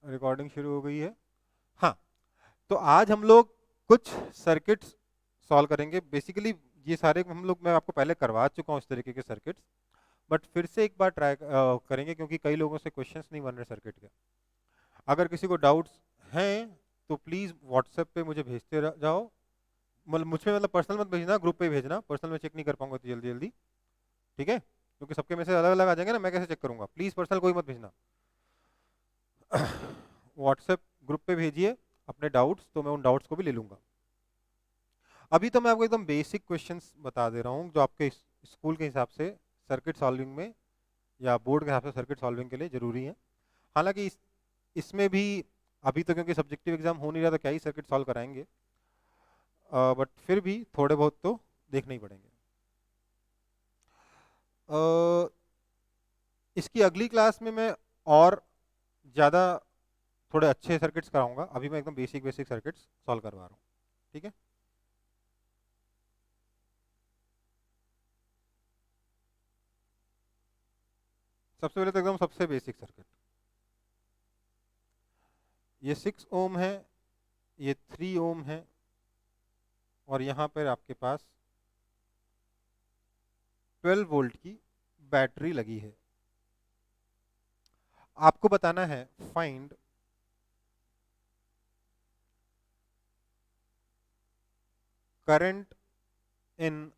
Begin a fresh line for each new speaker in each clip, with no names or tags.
Recording शुरू हो गई है। हाँ, तो आज हम लोग कुछ सर्किट्स सॉल्व करेंगे। बेसिकली ये सारे हम लोग मैं आपको पहले करवा चुका हूँ इस तरीके के सर्किट्स, बट फिर से एक बार ट्राई करेंगे क्योंकि कई लोगों से क्वेश्चंस नहीं बन रहे सर्किट के। अगर किसी को डाउट्स हैं तो प्लीज़ व्हाट्सएप पे मुझे भेजते जाओ। मतलब मुझे मतलब पर्सनल मत भेजना, ग्रुप पे भेजना, पर्सनल में चेक नहीं कर पाऊंगा तो जल्दी जल्दी, ठीक है? क्योंकि सबके मैसेज अलग अलग आ जाएंगे ना, मैं कैसे चेक करूंगा? प्लीज़ पर्सनल कोई मत भेजना। व्हाट्सएप ग्रुप पे भेजिए अपने डाउट्स, तो मैं उन डाउट्स को भी ले लूंगा। अभी तो मैं आपको एकदम बेसिक क्वेश्चंस बता दे रहा हूँ जो आपके स्कूल के हिसाब से सर्किट सॉल्विंग में या बोर्ड के हिसाब से सर्किट सॉल्विंग के लिए जरूरी है। हालांकि इसमें भी अभी तो क्योंकि सब्जेक्टिव एग्जाम हो नहीं रहा तो क्या ही सर्किट सॉल्व कराएंगे, बट फिर भी थोड़े बहुत तो देखने ही पड़ेंगे। इसकी अगली क्लास में मैं और ज़्यादा थोड़े अच्छे सर्किट्स कराऊंगा। अभी मैं एकदम बेसिक बेसिक सर्किट्स सॉल्व करवा रहा हूँ, ठीक है? सबसे पहले तो एकदम सबसे बेसिक सर्किट, ये 6 ओम है, ये 3 ओम है, और यहाँ पर आपके पास 12 वोल्ट की बैटरी लगी है। आपको बताना है find current in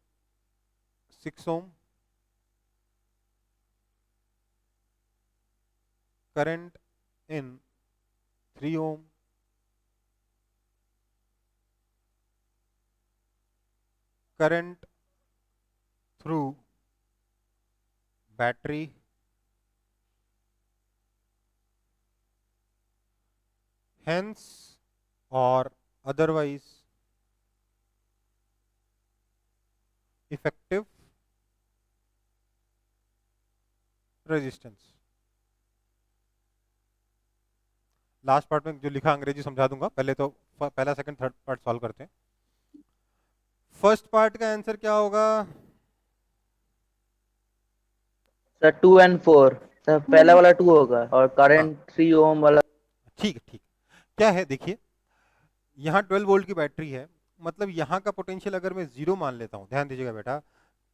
6 ohm, current in 3 ohm, current through battery, hence or otherwise effective resistance। Last part में जो लिखा अंग्रेजी समझा दूंगा, पहले तो पहला सेकंड थर्ड पार्ट सॉल्व करते हैं। फर्स्ट पार्ट का आंसर क्या होगा?
सर 2 and 4, सर पहला वाला 2 होगा और
हाँ,
करंट 3 ओम वाला।
ठीक है ठीक। क्या है देखिए, यहाँ 12 वोल्ट की बैटरी है, मतलब यहाँ का पोटेंशियल अगर मैं जीरो मान लेता हूँ, ध्यान दीजिएगा बेटा,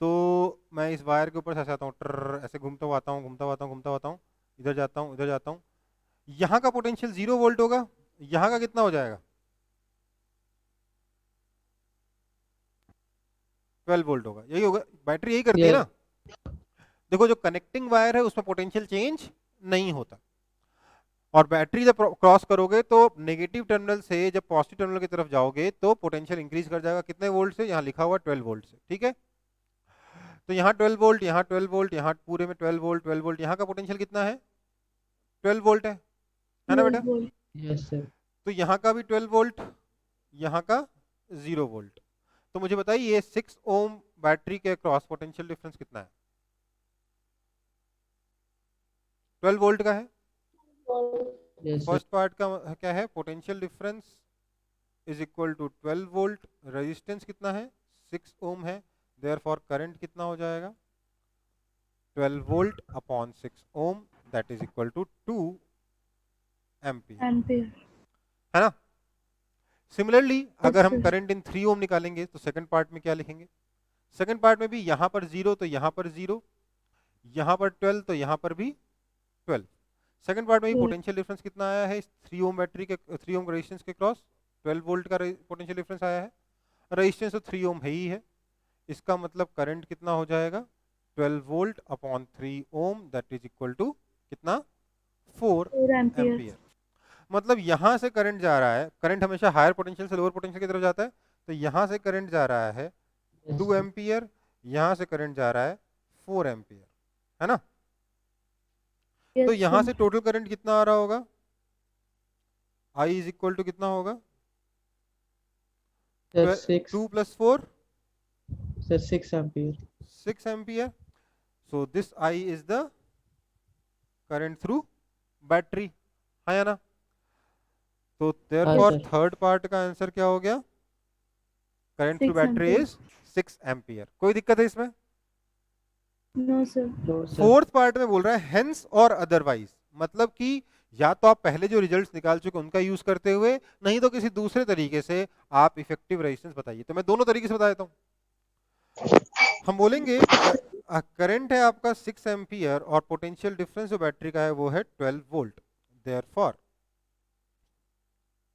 तो मैं इस वायर के ऊपर से ऐसे आता हूँ, ट्र ऐसे घूमता हुआ आता हूँ, घूमता हुआ आता हूँ, घूमता हुआ आता हूँ, इधर जाता हूँ, इधर जाता हूँ, यहाँ का पोटेंशियल 0 वोल्ट होगा, यहाँ का कितना हो जाएगा? 12 वोल्ट होगा। यही होगा, बैटरी यही करती है
ये
ना। देखो जो कनेक्टिंग वायर है उसमें पोटेंशियल चेंज नहीं होता, और बैटरी जब क्रॉस करोगे तो नेगेटिव टर्मिनल से जब पॉजिटिव टर्मिनल की तरफ जाओगे तो पोटेंशियल इंक्रीज कर जाएगा। कितने वोल्ट से? यहाँ लिखा हुआ 12 वोल्ट से, ठीक है? तो यहाँ 12 वोल्ट, यहाँ 12 वोल्ट, यहाँ पूरे में 12 वोल्ट, 12 वोल्ट, यहाँ का पोटेंशियल कितना है? 12 वोल्ट है ना बेटा?
Yes sir.
तो यहाँ का भी 12 वोल्ट, यहाँ का 0 वोल्ट। तो मुझे बताइए ये 6 ओम बैटरी के क्रॉस पोटेंशियल डिफरेंस कितना है? 12 वोल्ट का है।
Yes sir.
फर्स्ट पार्ट का क्या है? Potential difference is equal to 12 volt, resistance कितना है? 6 ओम है, देयरफॉर करंट कितना हो जाएगा? 12 volt upon 6 ohm, that is equal to 2 ampere, है ना? सिमिलरली अगर हम करंट इन 3 ओम निकालेंगे तो सेकंड पार्ट में क्या लिखेंगे? सेकंड पार्ट में भी यहाँ पर 0 तो यहाँ पर 0, यहाँ पर 12 तो यहाँ पर भी 12। सेकंड पार्ट में भी पोटेंशियल डिफरेंस कितना आया है इस 3 ओम बैटरी के 3 ओम रेजिस्टेंस के क्रॉस? 12 वोल्ट का पोटेंशियल डिफरेंस आया है। रेजिस्टेंस तो 3 ओम है ही है, इसका मतलब करंट कितना हो जाएगा? 12 volt upon 3 ohm, that is equal to कितना? 4 एम्पियर। मतलब यहां से करंट जा रहा है, करंट हमेशा हायर पोटेंशियल से लोअर पोटेंशियल की तरफ जाता है, तो यहां से करंट जा रहा है 2 एम्पियर, यहां से करंट जा रहा है 4 एम्पियर, है ना? तो यहां से टोटल करंट कितना आ रहा होगा? I इज इक्वल टू कितना होगा?
Sir 6,
2 plus 4,
sir 6 ampere.
6 ampere. So this I is the current through battery, है ना? तो
हाँ
देयरफॉर
सर।
थर्ड पार्ट का आंसर क्या हो गया? Current through battery is 6 ampere. कोई दिक्कत है इसमें?
No sir. No sir.
Fourth part में बोल रहा है हेंस और अदरवाइज, मतलब कि या तो आप पहले जो रिजल्ट्स निकाल चुके उनका यूज करते हुए, नहीं तो किसी दूसरे तरीके से आप इफेक्टिव रेजिस्टेंस बताइए। तो मैं दोनों तरीके से बता देता हूं। हम बोलेंगे करंट है आपका 6 एम्पियर और पोटेंशियल डिफरेंस जो बैटरी का है वो है 12 वोल्ट। देयरफॉर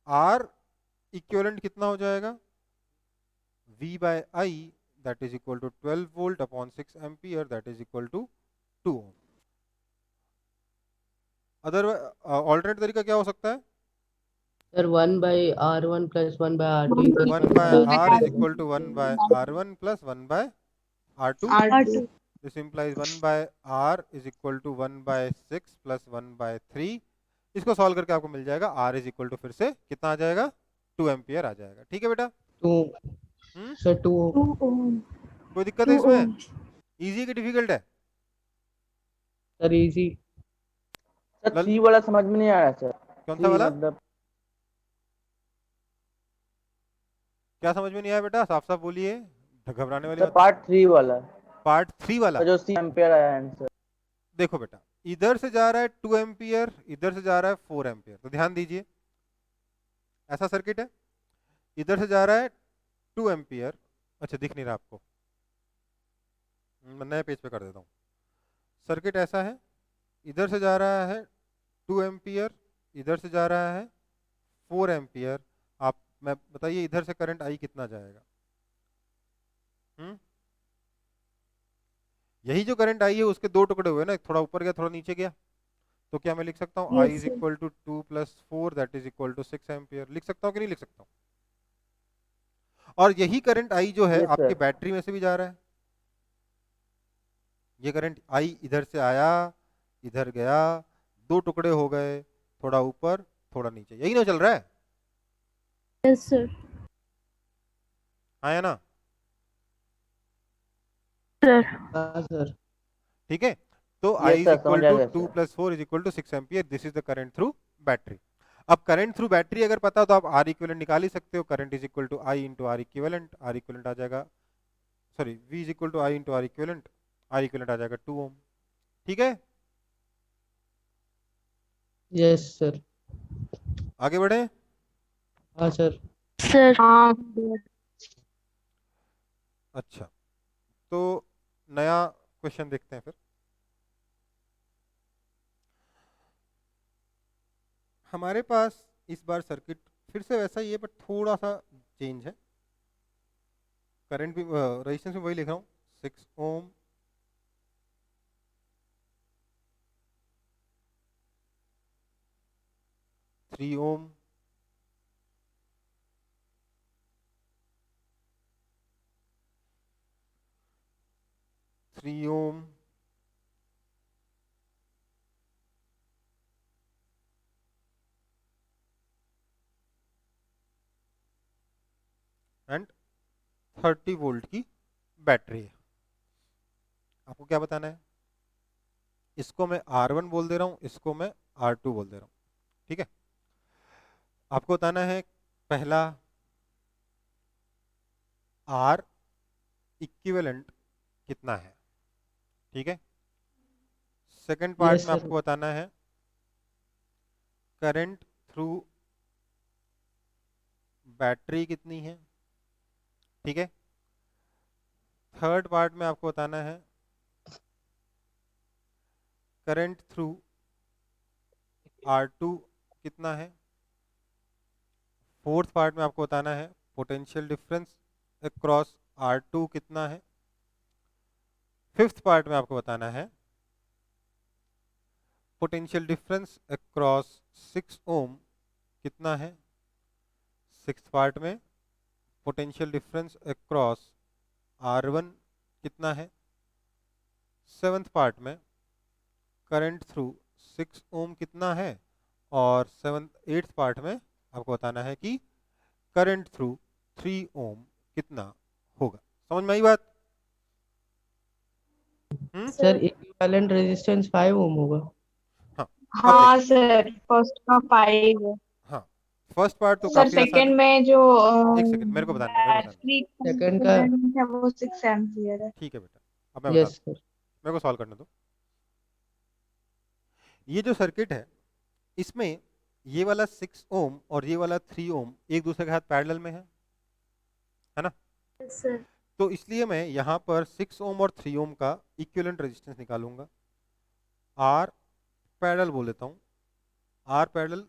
आर इक्विवेलेंट कितना हो जाएगा, V by I, that is equal to 12 volt upon 6 ampere, that is equal to 2 ohm। Other alternate तरीका क्या हो सकता है,
sir 1/R1 plus 1/R2 equals
1 by R is equal to 1 by R1 plus 1 by R2।
R2
This implies 1 by R is equal to 1 by 6 plus 1 by 3। इसको solve करके आपको मिल जाएगा R is equal to फिर से कितना आ जाएगा, 2 ampere आ जाएगा। ठीक है बेटा,
2 सर 2
2 ohm
कोई दिक्कत है
2
इसमें,
ohm
इजी की डिफिकल्ट है?
Sir easy.
सर
लल-
3 वाला समझ में नहीं आया सर।
कौन सा
3
वाला,
मतलब
क्या समझ में नहीं आया बेटा, साफ साफ बोलिए, घबराने वाली
सर
बात।
पार्ट 3 वाला
पार्ट 3 वाला,
जो 3 एम्पियर आया आंसर।
देखो बेटा, इधर से जा रहा है 2 एम्पियर, इधर से जा रहा है 4 एम्पियर। तो ध्यान दीजिए, ऐसा सर्किट है, इधर से जा रहा है 2 एम्पियर। अच्छा दिख नहीं रहा आपको, मैं नए पेज पे कर देता हूँ। सर्किट ऐसा है, इधर से जा रहा है 2 एम्पियर, इधर से जा रहा है 4 एम्पियर। आप मैं बताइए इधर से करंट आई कितना जाएगा, यही जो करंट आई है उसके दो टुकड़े हुए ना, एक थोड़ा ऊपर गया थोड़ा नीचे गया। तो क्या मैं लिख सकता हूँ
Yes,
I is
sir.
Equal to 2 plus 4 that is equal to 6 ampere, लिख सकता हूँ कि नहीं लिख सकता हूँ? और यही करंट आई जो है
Yes,
आपकी
sir.
बैटरी में से भी जा रहा है। ये करंट आई इधर से आया, इधर गया, दो टुकड़े हो गए, थोड़ा ऊपर थोड़ा नीचे, यही ना चल रहा है,
yes sir
आया ना?
sir
हाँ सर।
ठीक है, तो I
Yes,
is
sir,
equal
समझ आ
टू
गया,
2
sir.
Plus 4 is equal to 6 ampere. This is the current through battery. अब करंट थ्रू बैटरी अगर पता हो तो आप आर इक्विवेलेंट निकाल ही सकते हो। Current is equal to I into R equivalent, R equivalent आ जाएगा, sorry V is equal to I into R equivalent, R equivalent आ जाएगा 2 ओम। ठीक है,
यस सर।
आगे बढ़े।
हाँ सर।
sir हाँ
अच्छा, तो नया क्वेश्चन देखते हैं फिर। हमारे पास इस बार सर्किट फिर से वैसा ही है बट थोड़ा सा चेंज है। करंट भी रेजिस्टेंस में वही लिख रहा हूँ, 6 ओम, 3 ओम, 3 ओम, एंड 30 वोल्ट की बैटरी है। आपको क्या बताना है, इसको मैं R1 बोल दे रहा हूँ, इसको मैं R2 बोल दे रहा हूँ। ठीक है, आपको बताना है पहला R इक्विवेलेंट कितना है। ठीक है, सेकंड पार्ट
Yes,
में
sir.
आपको बताना है करंट थ्रू बैटरी कितनी है। ठीक है, थर्ड पार्ट में आपको बताना है करंट थ्रू R2 कितना है। फोर्थ पार्ट में आपको बताना है पोटेंशियल डिफरेंस अक्रॉस R2 कितना है। फिफ्थ पार्ट में आपको बताना है पोटेंशियल डिफरेंस अक्रॉस 6 ओम कितना है। सिक्स्थ पार्ट में पोटेंशियल डिफरेंस अक्रॉस R1 कितना है। सेवंथ पार्ट में करंट थ्रू 6 ओम कितना है। और एट्थ पार्ट में आपको बताना है कि करंट थ्रू 3 ओम कितना होगा। समझ में आई बात?
सर इक्विवेलेंट रेजिस्टेंस 5 ओम होगा।
हाँ,
हाँ सर, फर्स्ट का 5।
हाँ, फर्स्ट पार्ट तो
सर
काफी आसान
सेकंड
है।
में जो
एक सेकंड मेरे को बताने दो, मेरे को बताने
बैटरी
सेकंड का
है वो 6 एम्पियर है।
दो। ठीक है बेटा, अब मैं बता
यस सर।
मेरे को सॉल्व करने दो। ये जो सर्किट है इसमें ये वाला 6 ओम और ये वाला 3 ओम एक दूसरे के साथ पैरेलल में है ना?
Yes, sir.
तो इसलिए मैं यहाँ पर 6 ओम और 3 ओम का इक्विवेलेंट रेजिस्टेंस निकालूंगा। आर पैरेलल बोल देता हूँ, आर पैरेलल,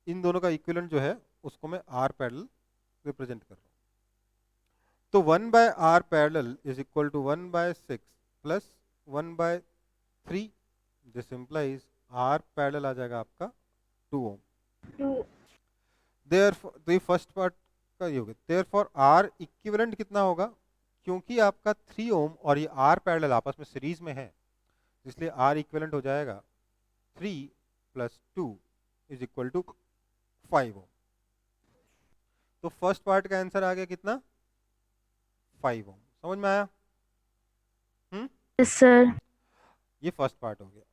इन दोनों का इक्विवेलेंट जो है उसको मैं आर पैरेलल रिप्रेजेंट कर रहा हूँ। तो 1 by R parallel is equal to 1 by 6 plus 1 by 3, this implies R parallel आ जाएगा आपका 2 ओम।
Two.
तो ये फर्स्ट पार्ट का ये हो गया। देयरफॉर आर इक्विवेलेंट कितना होगा, क्योंकि आपका 3 ओम और ये आर पैरेलल आपस में सीरीज में है, इसलिए आर इक्विवेलेंट हो जाएगा 3 प्लस 2 इज इक्वल टू 5 ओम। तो फर्स्ट पार्ट का आंसर आ गया कितना, 5 ओम। समझ में आया?
Yes, sir.
ये फर्स्ट पार्ट हो गया।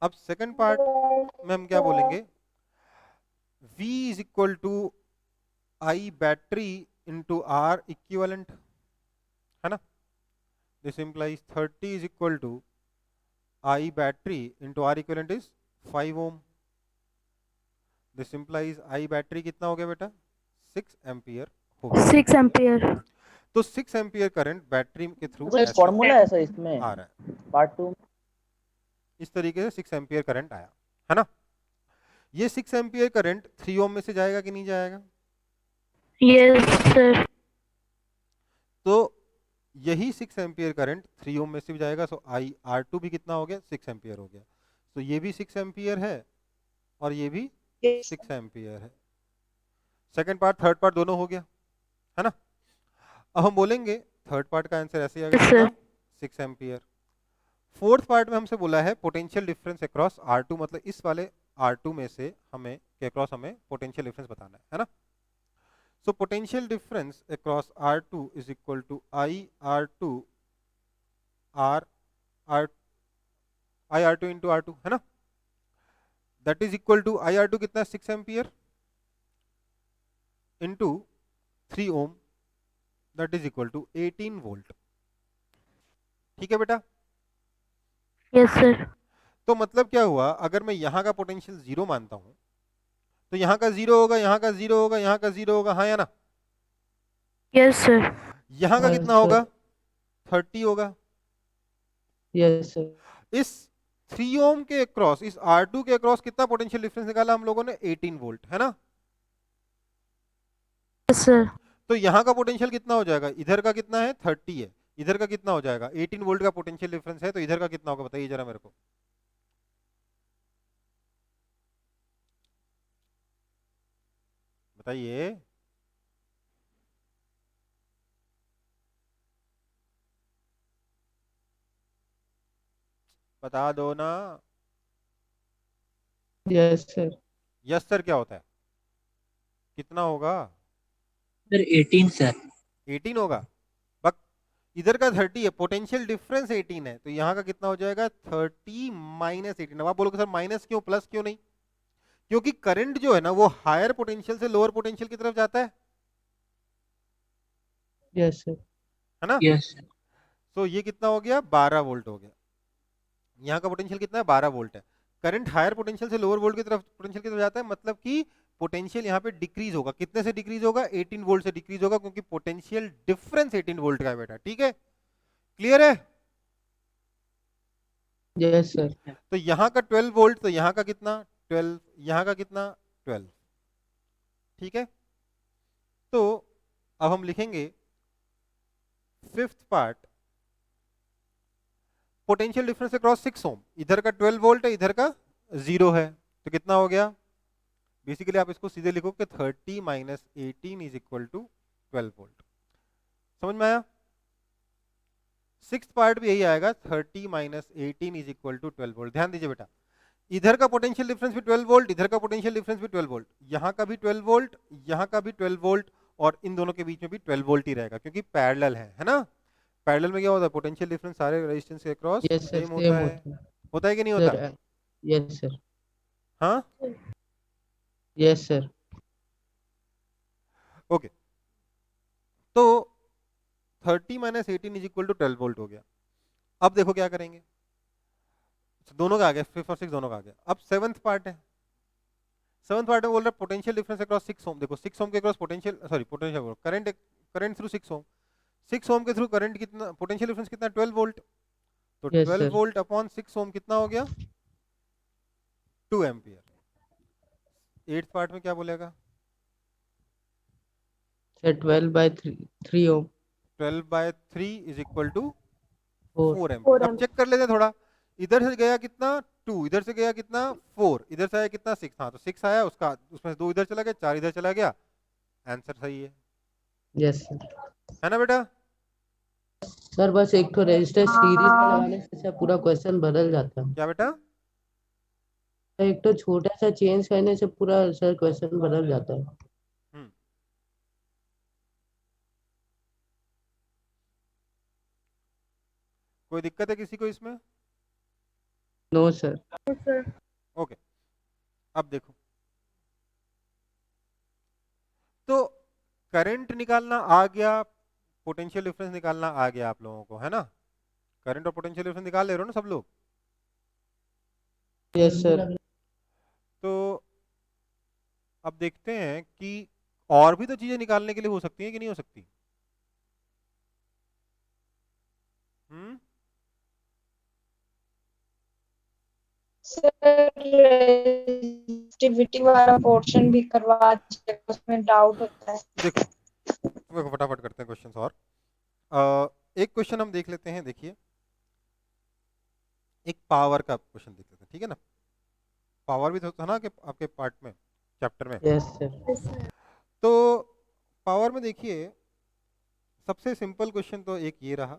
अब सेकंड पार्ट में हम क्या बोलेंगे, V is equal to I battery into R equivalent, है ना? This implies 30 is equal to I battery into R equivalent is 5 ohm. This implies I battery कितना हो गया बेटा, 6 एम्पियर हो गया।
6 ampere.
तो 6 एम्पियर करंट बैटरी के थ्रू
कुछ फॉर्मूला है सर इसमें
आ रहा है,
पार्ट 2?
इस तरीके से 6 एम्पियर करंट आया, है ना? ये 6 एम्पियर करंट 3 ओम में से जाएगा कि नहीं जाएगा?
Yes, sir.
तो यही 6 एम्पियर करंट 3 ओम में से भी जाएगा। सो आई R2 भी कितना हो गया, 6 एम्पियर हो गया। तो ये भी 6 एम्पियर है और ये भी 6 एम्पियर है। सेकंड पार्ट थर्ड पार्ट दोनों हो गया, है ना? अब हम बोलेंगे थर्ड पार्ट का आंसर ऐसे ही आ
Yes,
गया,
sir.
6 एम्पियर। फोर्थ पार्ट में हमसे बोला है पोटेंशियल डिफरेंस अक्रॉस R2, मतलब इस वाले R2 में से हमें के अक्रॉस हमें पोटेंशियल डिफरेंस बताना है ना? So potential difference across R2 is equal to I R2 into R2, है ना? That is equal to I R2 कितना, 6 ampere into 3 ohm, that is equal to 18 volt. ठीक है बेटा?
Yes, sir.
तो मतलब क्या हुआ, अगर मैं यहाँ का पोटेंशियल 0 मानता हूं तो यहाँ का 0 होगा, यहाँ का 0 होगा, यहाँ का 0 होगा, हाँ या ना?
Yes, sir.
यहाँ का
हाँ,
कितना
sir.
होगा, 30 होगा।
Yes, sir.
इस 3 ओम के अक्रॉस, इस R2 के अक्रॉस कितना पोटेंशियल डिफरेंस निकाला हम लोगों ने, 18 वोल्ट, है ना?
Yes, sir.
तो यहाँ का पोटेंशियल कितना हो जाएगा, इधर का कितना है 30 है, इधर का कितना हो जाएगा 18 वोल्ट का पोटेंशियल डिफरेंस है, तो इधर का कितना होगा बताइए जरा मेरे को। बताइए। बता दो ना।
Yes, sir.
यस सर क्या होता है, कितना होगा?
Sir 18 sir.
18 होगा। बक इधर का 30 है, पोटेंशियल डिफरेंस 18 है, तो यहाँ का कितना हो जाएगा 30 माइनस 18। अब आप बोलोगे सर माइनस क्यों, प्लस क्यों नहीं? क्योंकि करंट जो है ना वो हायर पोटेंशियल से लोअर पोटेंशियल की तरफ जाता है
Yes, sir.
है ना?
Yes sir.
तो ये कितना हो गया, 12 वोल्ट हो गया। यहाँ का पोटेंशियल कितना है, 12 वोल्ट है। करंट हायर पोटेंशियल से लोअर वोल्ट की तरफ, पोटेंशियल की तरफ जाता है, मतलब कि पोटेंशियल यहाँ पे डिक्रीज होगा। कितने से डिक्रीज होगा, 18 वोल्ट से डिक्रीज होगा, क्योंकि पोटेंशियल डिफरेंस 18 वोल्ट का है बेटा। ठीक है, क्लियर है?
Yes, sir.
तो यहाँ का 12 वोल्ट, तो यहाँ का कितना 12, यहाँ का कितना 12। ठीक है, तो अब हम लिखेंगे fifth part, potential difference across 6 ओम, इधर का 12 वोल्ट है, इधर का 0 है, तो कितना हो गया? बेसिकली आप इसको सीधे लिखो कि 30 minus 18 is equal to 12 volt. समझ में आया? सिक्स्थ पार्ट भी यही आएगा, 30 minus 18 is equal to 12 volt. ध्यान दीजिए बेटा, इधर का पोटेंशियल डिफरेंस भी 12 वोल्ट, इधर का पोटेंशियल डिफरेंस भी 12 वोल्ट, यहाँ का भी 12 वोल्ट, यहाँ का भी 12 वोल्ट, और इन दोनों के बीच में भी 12 वोल्ट ही रहेगा, क्योंकि पैरेलल है ना? पैरेलल में क्या होता है, पोटेंशियल डिफरेंस सारे रेजिस्टेंस के across
Yes, sir.
Same
Same
होता है।
होता है.
होता है कि नहीं होता?
Sir. Yes, sir.
हाँ,
Yes, sir.
ओके। तो 30 minus 18 is equal to 12 volt हो गया। अब देखो क्या करेंगे, दोनों का आ गया, 5 और 6 दोनों का आ गया। अब सेवंथ पार्ट है, सेवंथ पार्ट में बोल रहा है पोटेंशियल डिफरेंस अक्रॉस 6 ओम। देखो 6 ओम के across potential, sorry potential current, current through 6 ओम, 6 ओम के थ्रू करंट कितना, पोटेंशियल डिफरेंस कितना, 12 वोल्ट। तो
Yes,
12
sir.
वोल्ट अपॉन 6 ओम कितना हो गया, 2 एम्पियर। 8th पार्ट में क्या बोलेगा,
Sir, 12 by 3 ohm.
12 by 3 is equal to
4.
4 ampere. अब चेक कर लेते हैं थोड़ा, इधर से गया कितना 2, इधर से गया कितना 4, इधर से आया कितना 6। हाँ तो 6 आया, उसका उसमें से 2 इधर चला गया, 4 इधर चला गया, आंसर सही है।
Yes, sir.
है ना बेटा?
सर बस एक तो रेजिस्टर सीरीज में
हाँ।
लगाने से सर पूरा क्वेश्चन बदल जाता है।
क्या बेटा?
सर एक तो छोटा सा चेंज करने से पूरा सर क्वेश्चन बदल जाता है।
हम्म, कोई दिक्कत है किसी को इसमें?
No sir.
ओके, अब देखो, तो करंट निकालना आ गया, पोटेंशियल डिफरेंस निकालना आ गया आप लोगों को, है ना? करंट और पोटेंशियल डिफरेंस निकाल ले रहे हो ना सब लोग?
Yes sir.
तो अब देखते हैं कि और भी तो चीजें निकालने के लिए हो सकती हैं कि नहीं हो सकती। हम्म,
सर रेजिस्टिविटी वाला पोर्शन भी करवा दीजिए, उसमें डाउट होता है।
देखो देखो फटाफट करते हैं क्वेश्चन और एक क्वेश्चन हम देख लेते हैं। देखिए एक पावर का क्वेश्चन देख लेते हैं, ठीक है ना? पावर भी तो था ना कि आपके पार्ट में, चैप्टर में।
Yes sir.
तो पावर में देखिए सबसे सिंपल क्वेश्चन तो एक ये रहा,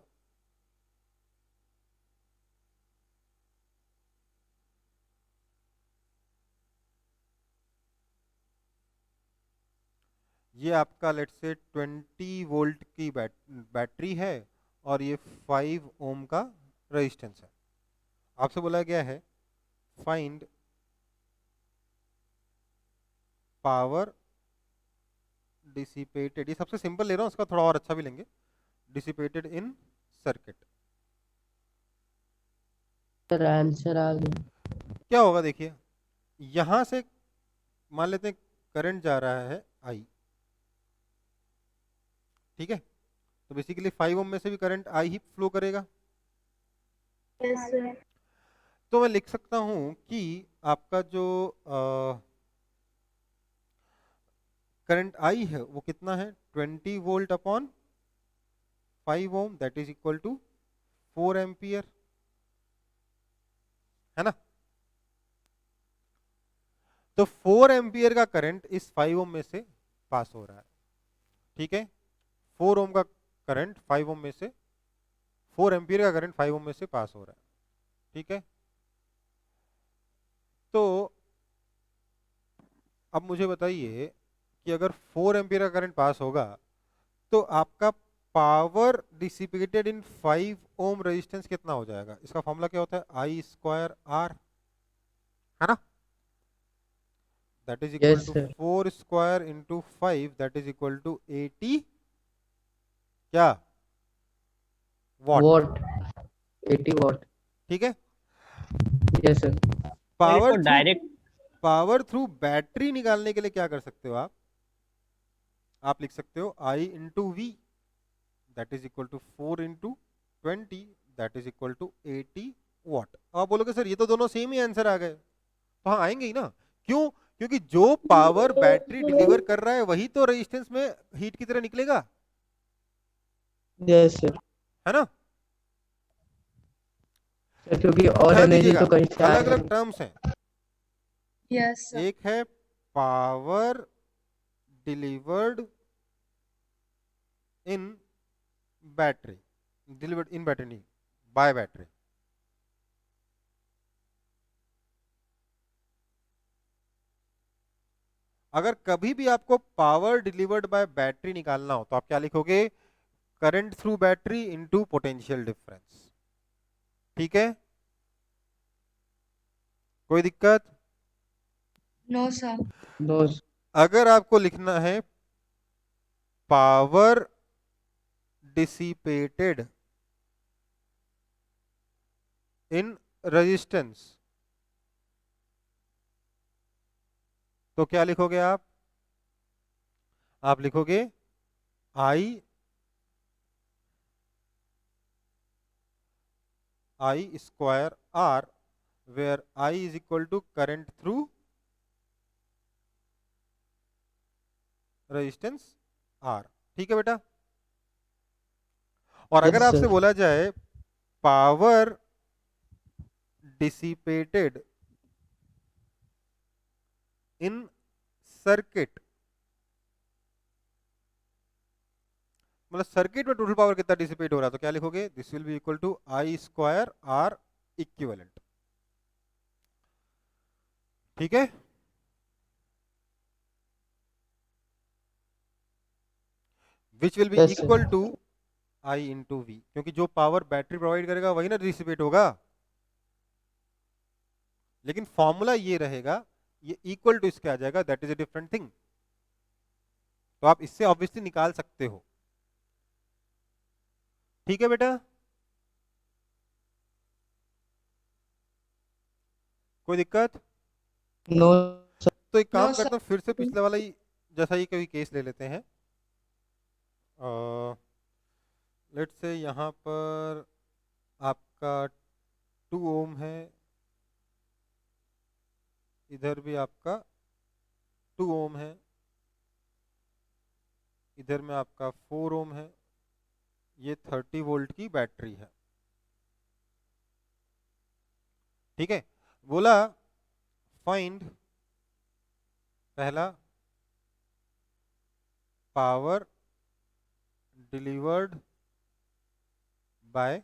ये आपका लेट से 20 वोल्ट की बैटरी है और ये 5 ओम का रेजिस्टेंस है। आपसे बोला गया है फाइंड पावर डिसिपेटेड, ये सबसे सिंपल ले रहा हूँ, उसका थोड़ा और अच्छा भी लेंगे, dissipated in circuit.
Sir answer आ गया।
क्या होगा देखिए, यहां से मान लेते हैं करंट जा रहा है आई, ठीक है? तो बेसिकली 5 ओम में से भी करंट आई ही फ्लो करेगा। तो मैं लिख सकता हूं कि आपका जो करंट आई है वो कितना है, 20 volt upon 5 ohm, that is equal to 4 ampere, है ना? तो 4 एम्पियर का करंट इस 5 ओम में से पास हो रहा है, ठीक है? 4 ओम का करंट 5 ओम में से, 4 एम्पियर का करंट 5 ओम में से पास हो रहा है, ठीक है? तो अब मुझे बताइए कि अगर 4 एम्पियर का करंट पास होगा तो आपका पावर डिसिपेटेड इन 5 ओम रेजिस्टेंस कितना हो जाएगा? इसका फॉर्मूला क्या होता है, आई स्क्वायर आर, है ना? That is equal
Yes,
to
sir.
4 square into 5, that is equal to 80 क्या वॉट,
वॉट 80 वॉट।
ठीक है?
Yes sir.
Power
direct
power through battery निकालने के लिए क्या कर सकते हो आप लिख सकते हो I into V, that is equal to 4 into 20, that is equal to 80 watt. आप बोलोगे सर ये तो दोनों सेम ही आंसर आ गए, तो हाँ आएंगे ही ना। क्यों? क्योंकि जो पावर बैटरी डिलीवर कर रहा है वही तो रेजिस्टेंस में हीट की तरह निकलेगा,
यस सर।
है ना?
सर क्योंकि और
ध्यान
एनर्जी
दीजिएगा,
तो कहीं से
अलग अलग
आएगी।
टर्म्स हैं।
यस
एक है पावर डिलीवर्ड इन बैटरी, डिलीवर्ड इन बैटरी नहीं, बाय बैटरी। अगर कभी भी आपको पावर डिलीवर्ड बाय बैटरी निकालना हो तो आप क्या लिखोगे, current through battery into potential difference, ठीक है? कोई दिक्कत?
No sir.
नो
अगर आपको लिखना है पावर डिसिपेटेड इन रेजिस्टेंस, तो क्या लिखोगे आप लिखोगे I square R, where I is equal to current through resistance R। ठीक है बेटा। और अगर
Yes,
आपसे
sir.
बोला जाए पावर डिसिपेटेड इन सर्किट, मतलब सर्किट में टोटल पावर कितना डिसिपेट हो रहा है, तो क्या लिखोगे? This will be equal to I square R equivalent. ठीक है, which will be
Yes, sir.
Equal to I into V, क्योंकि जो पावर बैटरी प्रोवाइड करेगा वही ना डिसिपेट होगा। लेकिन फॉर्मूला ये रहेगा, ये इक्वल टू इसके आ जाएगा, that is a different thing. तो आप इससे ऑब्वियसली निकाल सकते हो। ठीक है बेटा, कोई दिक्कत?
No,
तो एक काम
No,
करता हूँ, फिर से पिछले वाला ही जैसा ही कोई केस ले लेते हैं। लेट्स से यहाँ पर आपका 2 ओम है, इधर भी आपका 2 ओम है, इधर में आपका 4 ओम है, ये 30 वोल्ट की बैटरी है। ठीक है, बोला फाइंड पहला पावर डिलीवर्ड बाय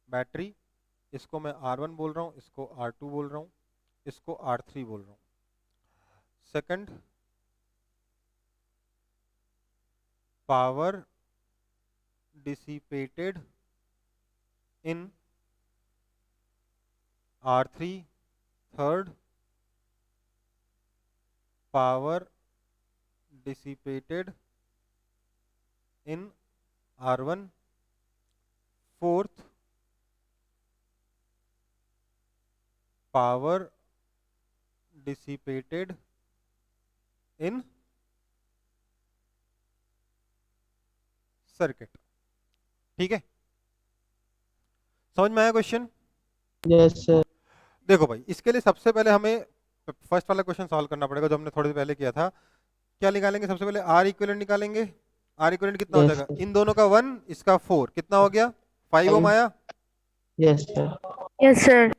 बैटरी, इसको मैं R1 बोल रहा हूँ, इसको R2 बोल रहा हूँ, इसको R3 बोल रहा हूँ। Second power dissipated in R3, third power dissipated in R1, fourth power dissipated in circuit. ठीक है, समझ में आया क्वेश्चन?
yes, sir.
देखो भाई, इसके लिए सबसे पहले हमें फर्स्ट वाला क्वेश्चन सॉल्व करना पड़ेगा जो हमने थोड़ी देर पहले किया था। क्या निकालेंगे? सबसे पहले आर इक्विवेलेंट निकालेंगे। आर इक्विवेलेंट कितना हो
Yes,
जाएगा?
sir.
इन दोनों का 1, इसका 4, कितना हो गया? 5 ओम आया।
Yes, sir.
Yes, sir.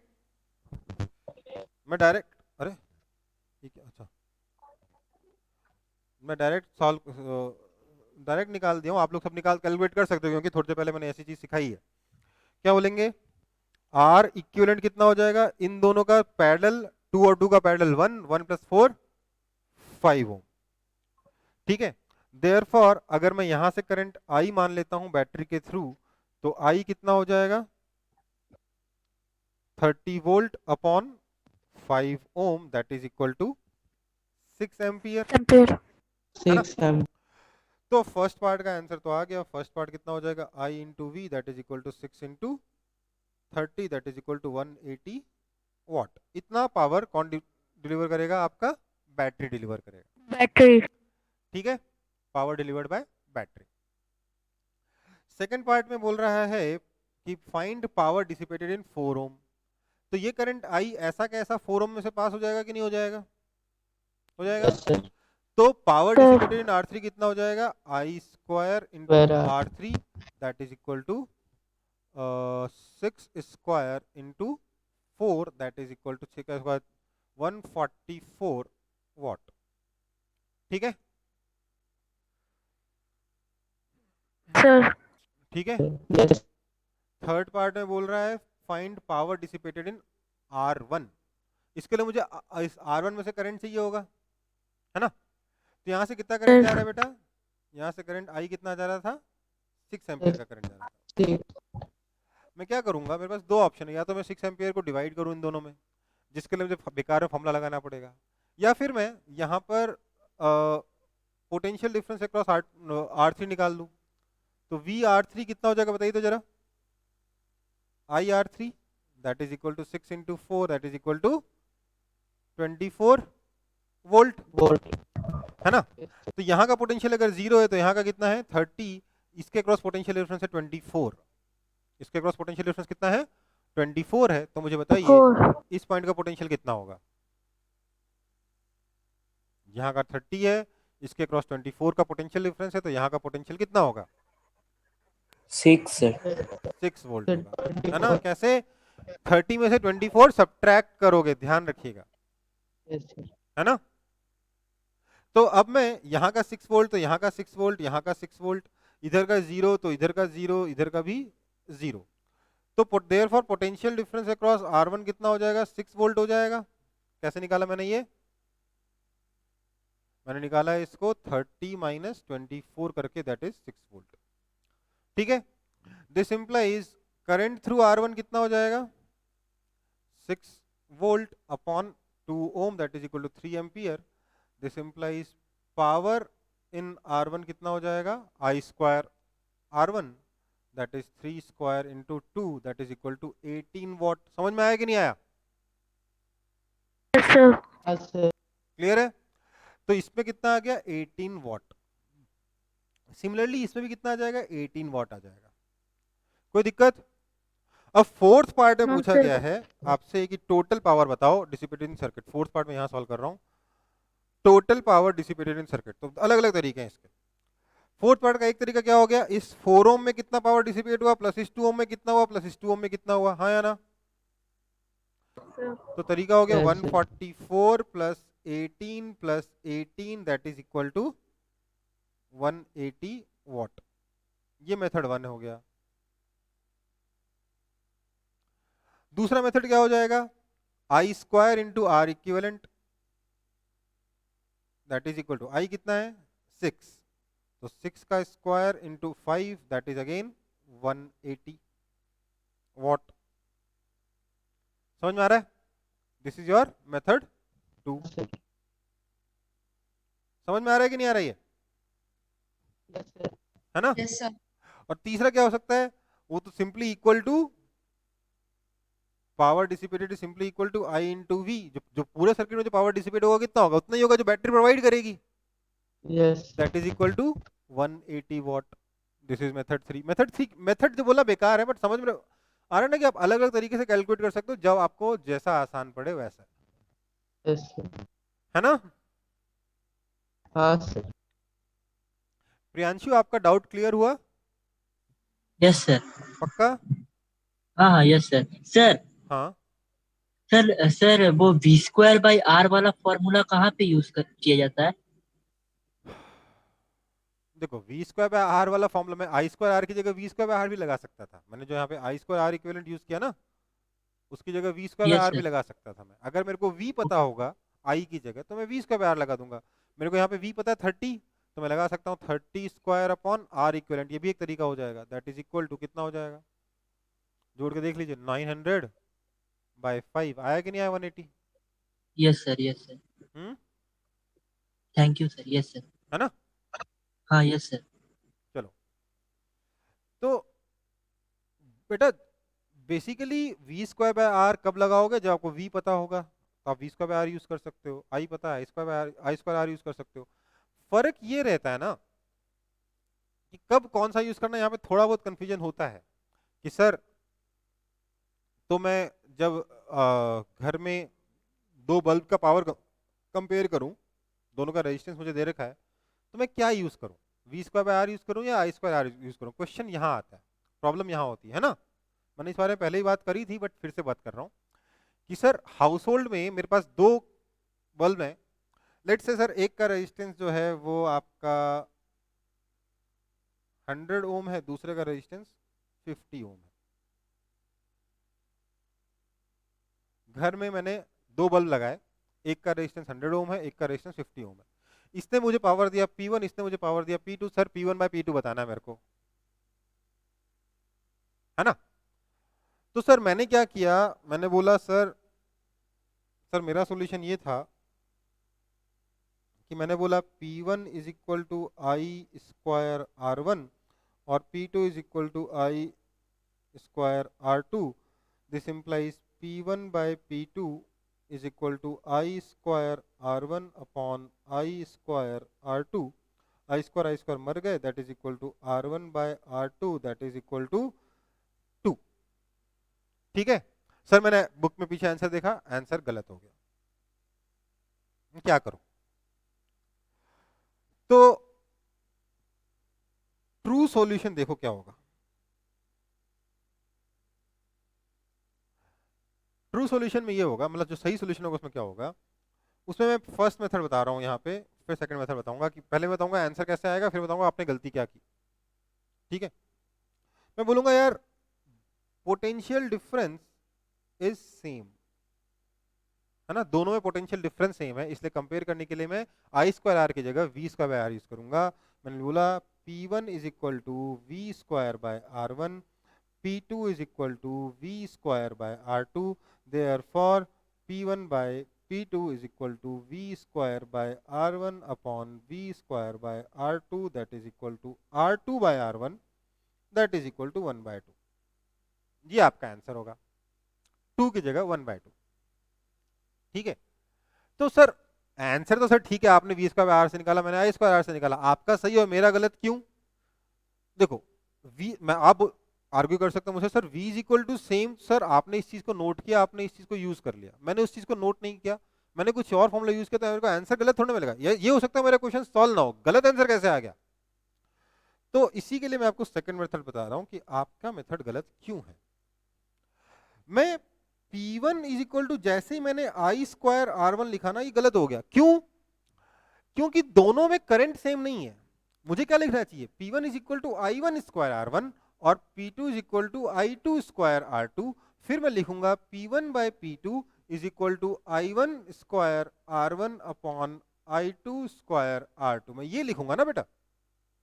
मैं डायरेक्ट, अरे ठीक है, अच्छा, मैं डायरेक्ट निकाल दिया हूँ। आप लोग सब निकाल कैलकुलेट कर सकते हो, क्योंकि थोड़ी देर पहले मैंने ऐसी चीज सिखाई है। क्या बोलेंगे? आर इक्विवेलेंट कितना हो जाएगा? इन दोनों का पैरेलल 2 और 2 का पैरेलल 1, 1 + 4 5 ओम। ठीक है, देयरफॉर अगर मैं यहां से करंट आई मान लेता हूं बैटरी के थ्रू, तो आई कितना हो जाएगा? 30 volt upon 5 ohm, that is equal to 6 ampere.
Ampere.
है ना?
6 amp.
तो फर्स्ट पार्ट का आंसर तो आ गया। फर्स्ट पार्ट कितना हो जाएगा? I into V, that is equal to 6 into 30, that is equal to 180 watt. इतना पावर कौन डिलीवर करेगा? आपका बैटरी डिलीवर करेगा।
Battery.
ठीक है, power delivered by battery. Second part में बोल रहा है कि find power dissipated in 4 ohm. तो ये करंट आई ऐसा कैसा 4 ओम में से पास हो जाएगा कि नहीं हो जाएगा? हो जाएगा।
Yes, sir.
तो power
Sir.
Dissipated in R3 कितना हो जाएगा? I square into
Square R.
R3, that is equal to 6 square into 4, that is equal to 6 का स्क्वायर 144 वॉट। ठीक है,
Sir.
ठीक है।
Yes,
थर्ड पार्ट में बोल रहा है फाइंड पावर डिसिपेटेड इन R1। इसके लिए मुझे इस R1 में से करंट चाहिए होगा, है ना? तो यहाँ से कितना करंट जा रहा है बेटा? यहाँ से करंट आई कितना जा रहा था? 6 एम्पियर का करंट जा रहा था।
6.
मैं क्या करूंगा, मेरे पास दो ऑप्शन है, या तो मैं 6 एम्पियर को डिवाइड करूं इन दोनों में, जिसके लिए मुझे बेकार में फॉर्मूला लगाना पड़ेगा, या फिर मैं यहाँ पर पोटेंशियल डिफरेंस अक्रॉस R3 निकाल लूँ। तो VR3 कितना हो जाएगा बताइए तो जरा? IR3 that is equal to 6 into 4, that is equal to 24 volt,
volt.
है ना। तो यहाँ का पोटेंशियल अगर 0 है तो यहाँ का कितना है 30, इसके क्रॉस पोटेंशियल डिफरेंस है 24, इसके क्रॉस पोटेंशियल डिफरेंस कितना है 24 है। तो मुझे बताइए
4.
इस पॉइंट का पोटेंशियल कितना होगा, यहाँ का 30 है, इसके क्रॉस 24 का पोटेंशियल डिफरेंस है, तो यहाँ का पोटेंशियल कितना होगा
6 सर।
6 वोल्ट होगा, है ना। कैसे 30 में से 24 सब्ट्रैक्ट करोगे, ध्यान रखिएगा,
यस सर।
है ना। तो अब मैं यहाँ का 6 वोल्ट, तो यहाँ का 6 वोल्ट, यहाँ का 6 वोल्ट, इधर का 0 तो इधर का 0, इधर का भी 0। तो therefore potential difference across R1 कितना हो जाएगा 6 वोल्ट हो जाएगा। कैसे निकाला मैंने ये, मैंने निकाला है इसको 30 माइनस 24 करके, दैट इज 6 वोल्ट। ठीक है, this implies current through R1 कितना हो जाएगा 6 volt upon 2 ohm, that is equal to 3 ampere. This implies power in R1 कितना हो जाएगा I square R1, that is 3 square into 2, that is equal to 18 watt. समझ में आया कि नहीं आया,
Yes, sir.
Yes sir.
Clear है। तो इसमें कितना आ गया 18 वॉट, सिमिलरली इसमें भी कितना आ जाएगा 18 वॉट आ जाएगा। कोई दिक्कत। अब फोर्थ पार्ट में
हाँ,
पूछा
सर।
गया है आपसे कि टोटल पावर बताओ dissipated in circuit. Fourth part में यहाँ सॉल्व कर रहा हूँ, total power dissipated in circuit. तो अलग अलग तरीके हैं इसके। फोर्थ पार्ट का एक तरीका क्या हो गया, इस 4 ओम में कितना पावर डिसिपेट हुआ प्लस इस 2 ओम में कितना हुआ प्लस इस 2 ओम में कितना हुआ, हाँ या ना। तो तरीका हो गया
Yes, sir.
144 plus 18 plus 18, that is equal to 180 watt. ये मेथड 1 हो गया। दूसरा मेथड क्या हो जाएगा, I square into R equivalent, that is equal to I कितना है 6, तो 6 का square into 5, that is again 180 watt. समझ में आ रहा है, दिस इज योर मेथड 2। समझ में आ रहा है कि नहीं आ रहा है,
यस सर।
है ना।
Yes sir.
और तीसरा क्या हो सकता है, वो तो simply equal to power dissipated simply equal to I into V. जो पूरे सर्किट में जो पावर डिसिपेट होगा कितना होगा, उतना ही होगा जो बैटरी प्रोवाइड करेगी,
yes.
That is equal to 180 watt. This is method 3। Method जो बोला बेकार है, बट समझ में आ रहा है ना कि आप अलग अलग तरीके से कैलकुलेट कर सकते हो, जब आपको जैसा आसान पड़े वैसा,
यस सर।
है ना।
हाँ सर।
प्रियांशु आपका डाउट क्लियर हुआ,
यस सर।
पक्का।
हाँ हाँ यस सर। सर
हाँ
सर वो v स्क्वायर बाई आर वाला फॉर्मूला कहाँ पे यूज किया जाता है।
देखो वी स्क्वायर बाय आर वाला फॉर्मूला में आई स्क्वायर आर की जगह वी स्क्वायर बाय आर भी लगा सकता था। मैंने जो यहाँ पे I square R equivalent use किया ना, उसकी जगह V square by
yes
R भी
सर।
लगा सकता था मैं। अगर मेरे को वी पता होगा आई की जगह, तो मैं वी स्क्वायर बाय आर लगा दूंगा। मेरे को यहाँ पे वी पता है 30, तो मैं लगा सकता हूँ 30 स्क्वायर अपॉन आर इक्विवेलेंट। ये भी एक तरीका हो जाएगा, दैट इज इक्वल टू कितना हो जाएगा, जोड़ के देख लीजिए 900 बाय 5 आया कि नहीं आया 180।
Yes sir yes sir.
Hmm,
thank you sir. Yes sir.
है ना।
हाँ यस सर।
चलो, तो बेटा basically V square by R कब लगाओगे, जब आपको वी पता होगा, तो आप V square by R use कर सकते हो। आई पता है, I square by R, I square R use कर सकते हो। फर्क ये रहता है ना कि कब कौन सा यूज करना है। यहाँ पे थोड़ा बहुत कंफ्यूजन होता है कि सर, तो मैं जब घर में दो बल्ब का पावर कंपेयर करूं, दोनों का रेजिस्टेंस मुझे दे रखा है, तो मैं क्या यूज करूं, V square by R use करूं या आई स्क्वायर आर यूज करूं। क्वेश्चन यहाँ आता है, प्रॉब्लम यहाँ होती है ना। मैंने इस बारे में पहले ही बात करी थी, बट फिर से बात कर रहा हूँ कि सर हाउस होल्ड में मेरे पास दो बल्ब हैं। लेट्स से सर एक का रेजिस्टेंस जो है वो आपका 100 ओम है, दूसरे का रेजिस्टेंस 50 ओम है। घर में मैंने दो बल्ब लगाए, एक का रेजिस्टेंस 100 ओम है, एक का रेजिस्टेंस 50 ओम है। इसने मुझे पावर दिया P1, इसने मुझे पावर दिया P2। Sir P1 by P2 बताना है मेरे को, है ना। तो सर मैंने क्या किया, मैंने बोला सर मेरा सॉल्यूशन ये था कि मैंने बोला P1 is equal to I square R1 और P2 is equal to I square R2। This implies P1 by P2 is equal to I square R1 upon I square R2, I square मर गए, that is equal to R1 by R2 that is equal to 2। ठीक है sir, मैंने book में पीछे answer देखा, answer गलत हो गया, क्या करूं? तो ट्रू सॉल्यूशन देखो क्या होगा। ट्रू सॉल्यूशन में ये होगा, मतलब जो सही सॉल्यूशन होगा उसमें क्या होगा, उसमें मैं फर्स्ट मेथड बता रहा हूं यहाँ पे, फिर सेकंड मेथड बताऊंगा, कि पहले बताऊंगा आंसर कैसे आएगा, फिर बताऊंगा आपने गलती क्या की। ठीक है, मैं बोलूंगा यार पोटेंशियल डिफरेंस इज सेम, है ना, दोनों में पोटेंशियल डिफरेंस सेम है, इसलिए कंपेयर करने के लिए मैं आई स्क्वायर आर की जगह V square by R use करूंगा। मैंने बोला P1 is equal to V square by R1, P2 is equal to V square by R2, therefore P1 by P2 is equal to V square by R1 upon V square by R2 that is equal to R2 by R1 that is equal to 1/2। ये आपका answer होगा, 2 की जगह 1/2। ठीक है, तो sir answer तो sir ठीक है, आपने वी स्क्वायर आर से निकाला, मैंने आई स्क्वायर आर से निकाला, आपका सही और मेरा गलत क्यों? देखो वी, मैं आप आर्ग्यू कर सकते हो मुझसे, sir V is equal to same, sir आपने इस चीज को नोट किया, आपने इस चीज को यूज कर लिया, मैंने उस चीज को नोट नहीं किया, मैंने कुछ और फॉर्मूला यूज किया, तो मेरे को आंसर गलत थोड़ा मिलेगा। ये हो सकता है मेरा क्वेश्चन सॉल्व ना हो, गलत आंसर कैसे आ गया? तो इसी के लिए मैं आपको सेकंड मेथड बता रहा हूं कि आपका मेथड गलत क्यों है। मैं P1 इज इक्वल टू, जैसे ही मैंने आई स्क्वायर R1 लिखा ना, ये गलत हो गया, क्यों? क्योंकि दोनों में करंट सेम नहीं है। मुझे क्या लिखना चाहिए, P1 is equal to I1 square R1 और P2 is equal to I2 square R2, फिर मैं लिखूंगा P1 by P2 is equal to I1 square R1 upon I2 square R2, मैं ये लिखूंगा ना बेटा।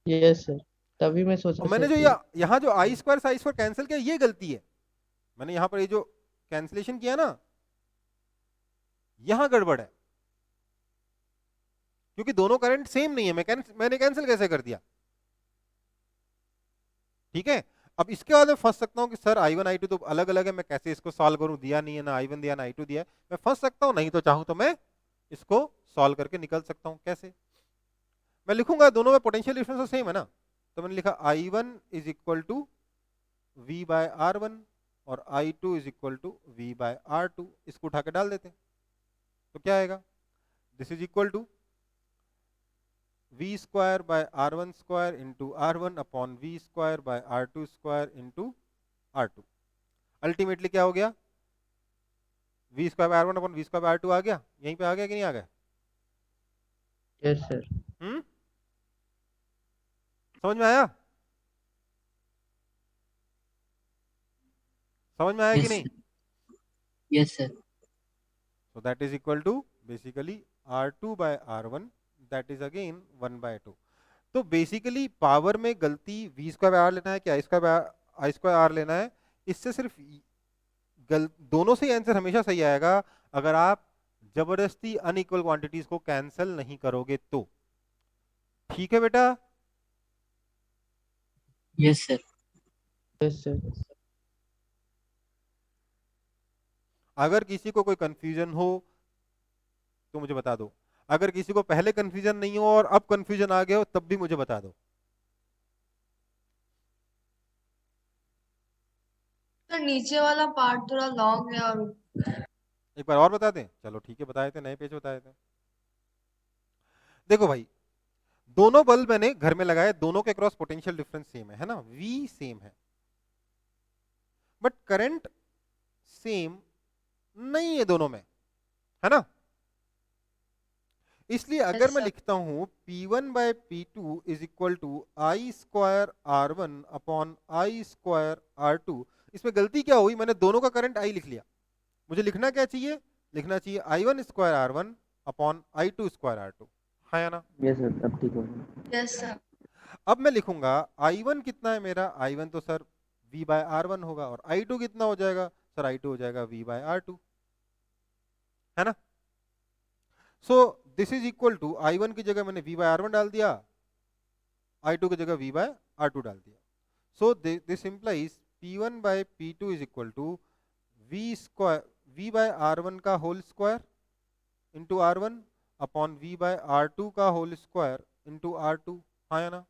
यस सर, तभी मैं सोचा
और मैंने
सर
जो
कि
यहाँ जो आई स्क्वायर कैंसिल किया, ये गलती है, मैंने यहाँ पर ये जो कैंसिलेशन किया ना, यहां गड़बड़ है, क्योंकि दोनों करंट सेम नहीं है, मैंने कैंसिल कैसे कर दिया? ठीक है, अब इसके बाद मैं फंस सकता हूं कि सर I1 I2 तो अलग अलग है, मैं कैसे इसको सॉल्व करूं, दिया नहीं है ना I1 दिया ना I2 दिया है, मैं फंस सकता हूं, नहीं तो चाहूं तो मैं इसको सॉल्व करके निकल सकता हूं। कैसे? मैं लिखूंगा दोनों में पोटेंशियल डिफरेंस तो सेम है ना, तो मैंने लिखा I1 is equal to V by R1 और I2 is equal to V by R2, इसको उठा के डाल देते हैं, तो क्या आएगा, this is equal to V square by R1 square into R1 upon V square by R2 square into R2। Ultimately क्या हो गया, V square by R1 upon V square by R2 आ गया, यहीं पे आ गया कि नहीं आ गया?
Yes sir.
समझ में आया? समझ में आया कि नहीं?
Yes sir.
So that is equal to basically R2 by R1 that is again 1/2। तो बेसिकली पावर में गलती V स्क्वायर बाय R लेना है कि I स्क्वायर R लेना है, इससे सिर्फ दोनों से आंसर हमेशा सही आएगा अगर आप जबरदस्ती अनइक्वल क्वांटिटीज को कैंसिल नहीं करोगे तो। ठीक है बेटा?
Yes sir.
Yes sir.
अगर किसी को कोई कंफ्यूजन हो तो मुझे बता दो, अगर किसी को पहले कंफ्यूजन नहीं हो और अब कंफ्यूजन आ गया हो तब भी मुझे बता दो।
तो नीचे वाला पार्ट थोड़ा लॉन्ग है और
एक बार और बता दें? चलो ठीक है, बताए थे, नए पेज बताए थे। देखो भाई, दोनों बल्ब मैंने घर में लगाए, दोनों के क्रॉस पोटेंशियल डिफरेंस सेम है ना, V सेम है, बट करंट सेम नहीं है दोनों में, है ना। इसलिए अगर मैं लिखता हूं P1 by P2 is equal to I square R1 upon I square R2, इसमें गलती क्या हुई, मैंने दोनों का करंट I लिख लिया, मुझे लिखना क्या चाहिए, लिखना चाहिए I1 square R1 upon I2 square R2, है या ना?
यस सर, अब ठीक होगा।
Yes sir.
अब मैं लिखूंगा I1 कितना है मेरा, I1 तो सर V बाय R1 होगा, और I2 कितना हो जाएगा सर, I2 हो जाएगा V बाय R2, है ना। So this is equal to I1 की जगह मैंने V बाय R1 डाल दिया, I2 की जगह V बाय R2 डाल दिया। So this implies P1 by P2 is equal to V v by R1 का whole square into R1 upon v by R2 का होल स्क्वायर इंटू R2, हाँ या ना?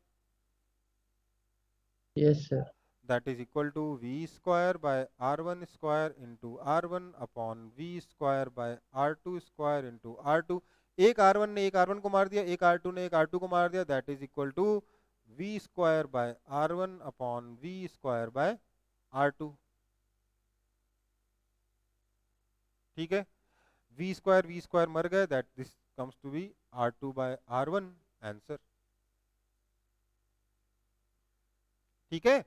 Yes sir.
That is equal to v square by R1 square into R1 upon v square by R2 square into R2। एक R1 ने एक R1 को मार दिया, एक R2 ने एक R2 को मार दिया, that is equal to v square by R1 upon v square by R2। ठीक है, v square मर गए, that this comes to be R2 by R1 answer. ठीक है,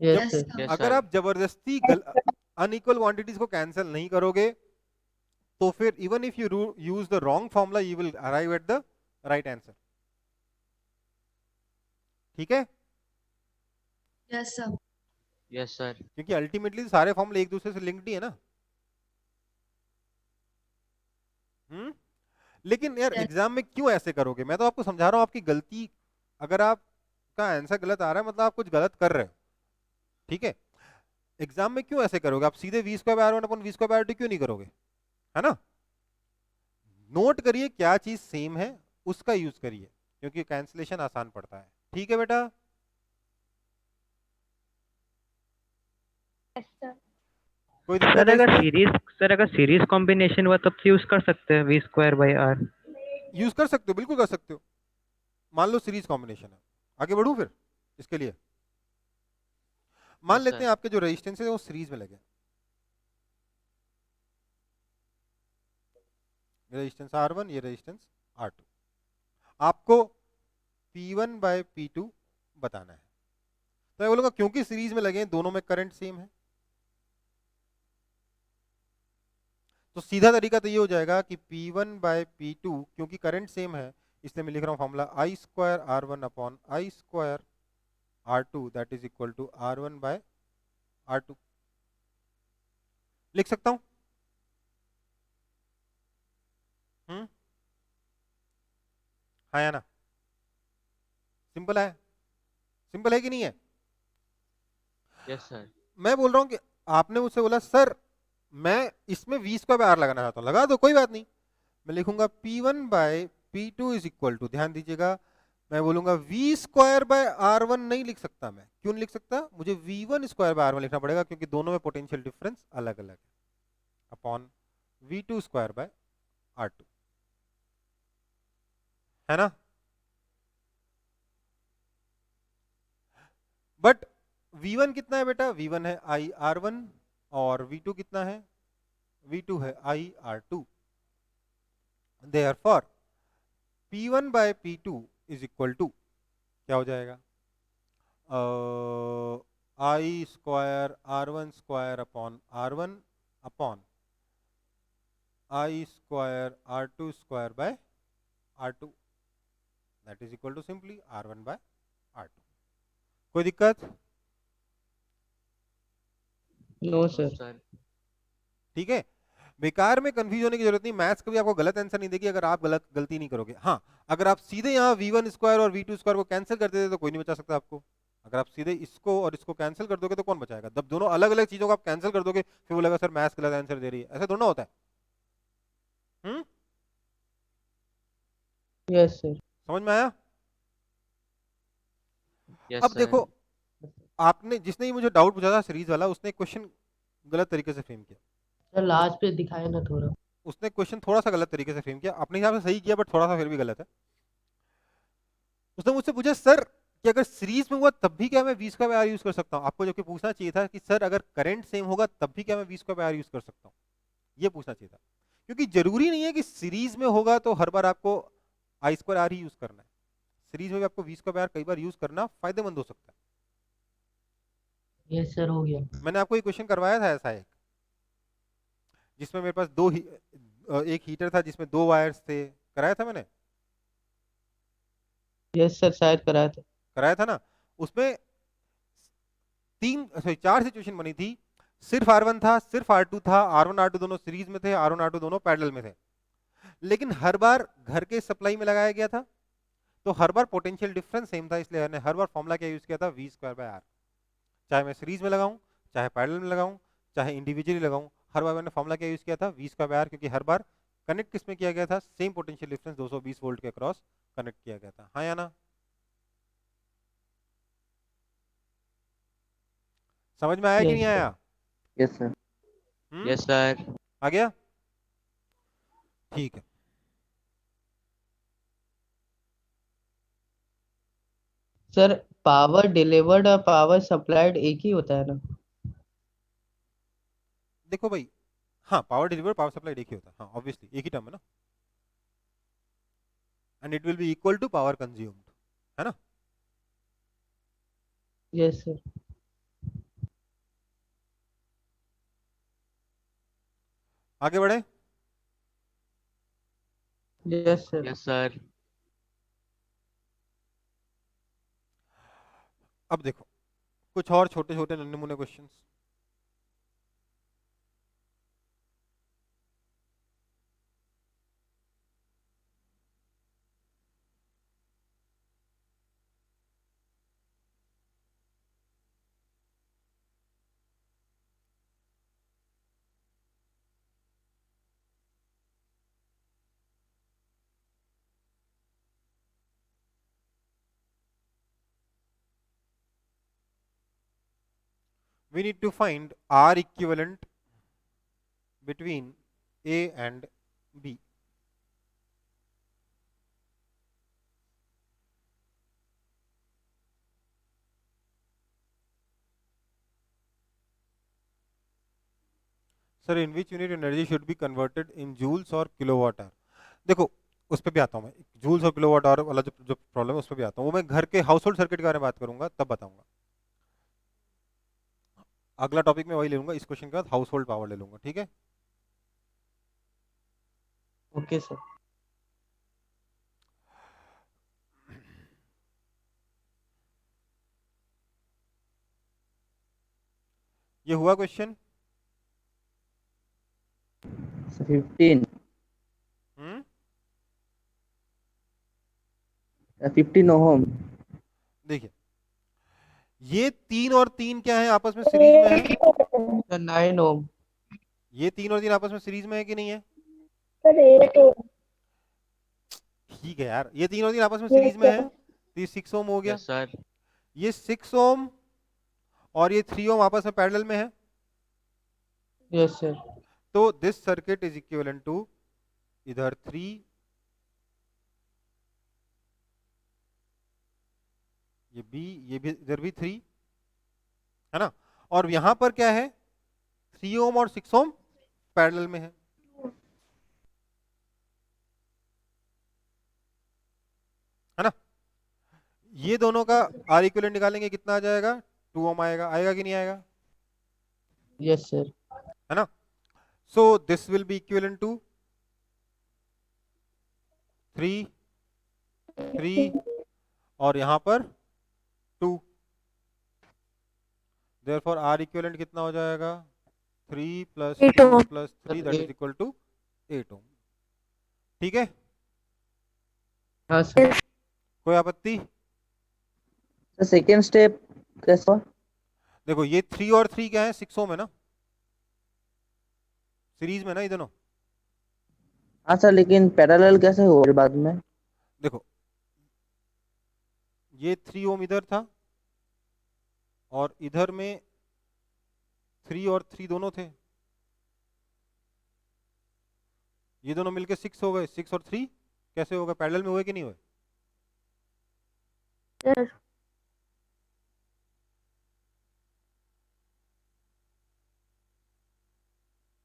यस
जब
सर।
अगर आप जबरदस्ती अनइक्वल क्वांटिटीज को कैंसिल नहीं करोगे तो फिर even if you use the wrong formula you will arrive at the right answer. ठीक है,
यस सर।
Yes sir.
क्योंकि अल्टीमेटली सारे फॉर्मूले एक दूसरे से लिंक्ड ही है ना। लेकिन यार एग्जाम में क्यों ऐसे करोगे? मैं तो आपको समझा रहा हूं, आपकी गलती, अगर आपका आंसर गलत आ रहा है मतलब आप कुछ गलत कर रहे हो। ठीक है, एग्जाम में क्यों ऐसे करोगे? आप सीधे v square by R1 upon v square by R2 क्यों नहीं करोगे? है ना, नोट करिए क्या चीज सेम है उसका यूज करिए, क्योंकि कैंसिलेशन आसान पड़ता है। ठीक है बेटा,
यस सर।
कोई
सर
दिक्कत है इसमें?
अगर सीरीज कॉम्बिनेशन हुआ तब तो यूज कर सकते हैं v square by r।
Use कर सकते हो, बिल्कुल कर सकते हो। मान लो सीरीज कॉम्बिनेशन है, आगे बढ़ू फिर इसके लिए। मान
Yes,
लेते
sir.
हैं आपके जो रेजिस्टेंस है वो सीरीज में लगे, रेजिस्टेंस R1, ये रेजिस्टेंस R2। आपको P1 बाय P2 बताना है, तो मैं बोलूंगा क्योंकि सीरीज में लगे हैं दोनों में करंट सेम है, तो सीधा तरीका तो ये हो जाएगा कि P1 बाय P2, क्योंकि करंट सेम है इसलिए मैं लिख रहा हूं formula I square R1 upon I square R2 that is equal to R1 by R2। लिख सकता हूं? हाँ या ना? सिंपल है, सिंपल है कि नहीं है?
Yes sir.
मैं बोल रहा हूं कि आपने मुझसे बोला सर मैं इसमें v स्क्वायर बाय R लगाना चाहता हूं, लगा दो कोई बात नहीं। मैं लिखूंगा P1 by P2 is equal to, ध्यान दीजिएगा, मैं बोलूंगा v स्क्वायर बाय R1 नहीं लिख सकता। मैं क्यों नहीं लिख सकता? मुझे v1 स्क्वायर बाय R1 लिखना पड़ेगा, क्योंकि दोनों में पोटेंशियल डिफरेंस अलग अलग है, upon v2 square by R2, है ना? बट v1 कितना है बेटा? v1 है I R1 और v2 कितना है? v2 है I R2। Therefore P1 by P2 is equal to क्या हो जाएगा? I square R1 square upon R1 upon I square R2 square by R2 that is equal to simply R1 by R2। कोई दिक्कत?
No sir.
Sir.
ठीक है, बेकार में confuse होने की जरूरत नहीं। मैथ्स कभी आपको गलत आंसर नहीं देगी अगर आप गलती नहीं करोगे। हाँ, अगर आप सीधे यहाँ v1 स्क्वायर और v2 स्क्वायर को कैंसिल कर देते तो कोई नहीं बचा सकता आपको। अगर आप सीधे इसको और इसको कैंसिल कर दोगे तो कौन बचाएगा? जब दोनों अलग अलग चीजों को आप कैंसिल कर दोगे फिर वो लगा सर मैथ्स गलत आंसर दे रही है, ऐसा थोड़ा होता है।
Yes sir.
समझ में आया?
यस
अब
सर।
देखो, आपने जिसने मुझे डाउट पूछा था सीरीज वाला, उसने क्वेश्चन गलत तरीके से फ्रेम किया।
सर लास्ट पे दिखाए ना थोड़ा।
उसने क्वेश्चन थोड़ा सा गलत तरीके से फ्रेम किया, अपने हिसाब से सही किया बट थोड़ा सा फिर भी गलत है। उसने मुझसे पूछा सर कि अगर सीरीज में हुआ तब भी क्या मैं v square bye r use कर सकता हूं? आपको जो कि पूछना चाहिए था कि सर अगर करंट सेम होगा तब भी क्या मैं v square bye r use कर सकता हूं, ये पूछना चाहिए था। क्योंकि जरूरी नहीं है कि सीरीज में होगा तो हर बार आपको i square r he use करना है। सीरीज में भी आपको v स्क्वायर बाय r कई बार यूज करना फायदेमंद हो सकता है।
यस सर, हो गया।
मैंने आपको एक क्वेश्चन करवाया था ऐसा एक, जिसमें मेरे पास एक हीटर था जिसमें 2 वायर्स थे, कराया था मैंने?
यस सर, शायद कराया था
ना? उसमें 4 सिचुएशन बनी थी। सिर्फ R1 था, सिर्फ R2 था, R1 R2 दोनों सीरीज में थे, R1 R2 दोनों पैरेलल में थे। लेकिन हर बार घर के सप्लाई में लगाया गया था, तो हर बार पोटेंशियल डिफरेंस सेम था, इसलिए मैंने हर बार फॉर्मूला क्या यूज किया था? v square bye r। चाहे मैं सीरीज में लगाऊं, चाहे पैरेलल में लगाऊं, चाहे इंडिविजुअली लगाऊं, हर बार मैंने फॉर्मूला क्या यूज किया था, वी स्क्वायर बाय आर, क्योंकि हर बार कनेक्ट किस में किया गया था, सेम पोटेंशियल डिफरेंस 220 वोल्ट के अक्रॉस कनेक्ट किया गया था, हाँ या ना? समझ में आया कि
Yes,
नहीं
sir.
आया?
Yes sir.
Yes sir.
आ गया? ठीक है।
सर पावर डिलीवर्ड और पावर सप्लाइड एक ही होता है ना?
देखो भाई, हाँ पावर डिलीवर पावर सप्लाई एक ही होता है, हाँ ऑब्वियसली एक ही टर्म है ना, and it will be equal to power consumed, है ना?
Yes sir.
आगे बढ़े।
Yes sir.
Yes sir.
अब देखो कुछ और छोटे छोटे नन्हे मुन्ने questions. We need to find R equivalent between A and B. Sir, in which unit energy should be converted in joules or kilowatt hour? देखो उस पर भी आता हूँ मैं, जूल्स और किलोवाट आवर वाला जो प्रॉब्लम है उस पर भी आता हूँ, वो मैं घर के हाउस होल्ड सर्किट के बारे में बात करूंगा तब बताऊंगा। अगला टॉपिक में वही ले लूंगा, इस क्वेश्चन के बाद हाउस होल्ड पावर ले लूंगा, ठीक है?
Okay sir.
ये हुआ क्वेश्चन।
15
हम्म
15 ओम।
देखिए ये 3 और 3 क्या है, आपस में सीरीज में है?
सर 9 ओम।
ये 3 और 3 आपस में सीरीज में है कि नहीं है? ठीक है यार, ये 3 और 3 आपस में सीरीज में है, तो ये 6 ओम हो गया।
Yes sir.
ये 6 ओम और ये 3 ओम आपस में पैरेलल में है,
यस सर।
तो this circuit is equivalent to इधर 3, ये बी, ये भी इधर भी 3, है ना? और यहां पर क्या है, 3 ओम और 6 ओम पैरेलल में है, है ना? ये दोनों का आर इक्विवेलेंट निकालेंगे, कितना आ जाएगा? 2 ओम आएगा, आएगा कि नहीं आएगा?
Yes sir.
है ना? So this will be equivalent to 3 3 और यहां पर 2, देयरफॉर आर इक्विवेलेंट कितना हो जाएगा? 3 plus
8
2
ohm.
Plus 3 that is equal to 8 ohm. ठीक है,
हाँ सर।
कोई आपत्ति?
सर सेकेंड स्टेप कैसा?
देखो ये 3 और 3 क्या है, 6 ओम है ना, सीरीज में ना ये दोनों।
हाँ सर, लेकिन पैरेलल कैसे हो रहे बाद में?
देखो ये 3 ओम इधर था और इधर में 3 और 3 दोनों थे, ये दोनों मिलके 6 हो गए, 6 और 3 कैसे होगा, पैरेलल में हुए कि नहीं हुए?
सर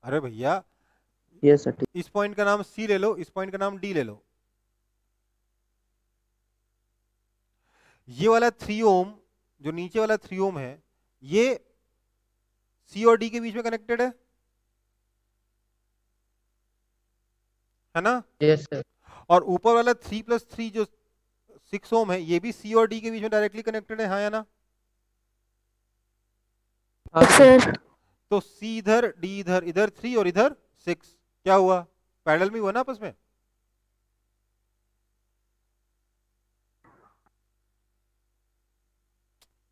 अरे भैया
यस सर ठीक।
इस पॉइंट का नाम सी ले लो, इस पॉइंट का नाम डी ले लो। ये वाला 3 ओम, जो नीचे वाला 3 ओम है, ये सी और डी के बीच में कनेक्टेड है ना?
Yes sir.
और ऊपर वाला 3 प्लस 3 जो 6 ओम है, ये भी सी और डी के बीच में डायरेक्टली कनेक्टेड है, हाँ या ना?
हाँ सर।
सर
तो सी इधर, डी इधर, इधर 3 और इधर 6, क्या हुआ, पैरेलल में हुआ ना आपस में?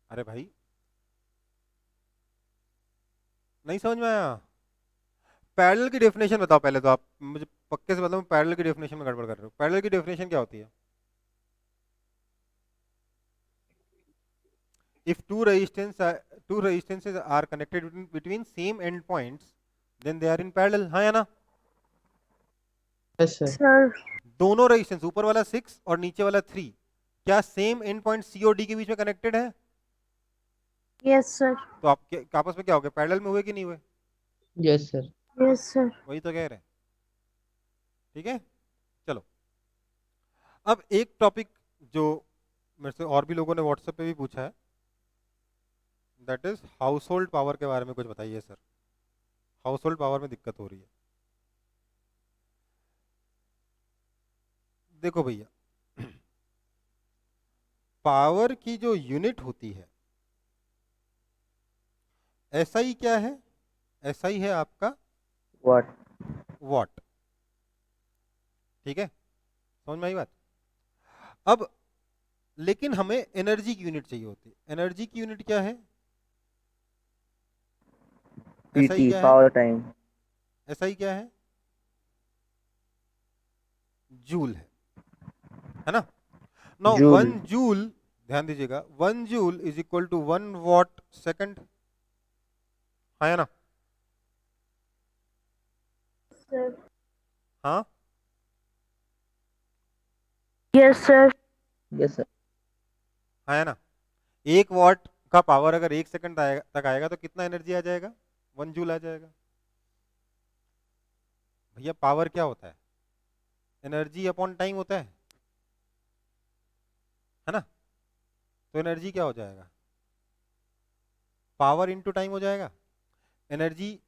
अरे भाई नहीं समझ में आया? पैरेलल की डेफिनेशन बताओ पहले तो आप मुझे पक्के से बताओ, पैरेलल की डेफिनेशन में गड़बड़ कर रहे हो। पैरेलल की डेफिनेशन क्या होती है? If two resistances are connected between same endpoints, then they are in parallel. हाँ या ना?
Yes sir.
Sir.
दोनों रेजिस्टेंस, ऊपर वाला 6 और नीचे वाला 3, क्या सेम एंड पॉइंट सी और डी के बीच में कनेक्टेड है?
Yes, sir.
तो आपके आपस में क्या हो गया, पैरेलल में हुए कि नहीं हुए?
Yes sir.
Yes, sir.
वही तो कह रहे हैं। ठीक है, चलो अब एक टॉपिक जो मेरे से और भी लोगों ने व्हाट्सएप पे भी पूछा है, that is house hold power के बारे में कुछ बताइए सर। हाउस होल्ड पावर में दिक्कत हो रही है। देखो भैया, पावर की जो यूनिट होती है, एसआई क्या है? एसआई है आपका
व्हाट?
वॉट। ठीक है, समझ में आई बात? अब लेकिन हमें एनर्जी की यूनिट चाहिए होती है। एनर्जी की यूनिट क्या है? एसआई
पीटी,
क्या है?
Power time.
एसआई क्या है? जूल है ना? Now
joule.
1 जूल, ध्यान दीजिएगा, 1 joule is equal to 1 watt second, हाँ या ना?
Sir.
हाँ,
Yes, sir.
Yes sir.
हाँ या ना? 1 वॉट का पावर अगर 1 सेकंड तक आएगा तो कितना एनर्जी आ जाएगा? 1 जूल आ जाएगा। भैया पावर क्या होता है? एनर्जी अपॉन टाइम होता है ना? तो एनर्जी क्या हो जाएगा? पावर इंटू टाइम हो जाएगा। एनर्जी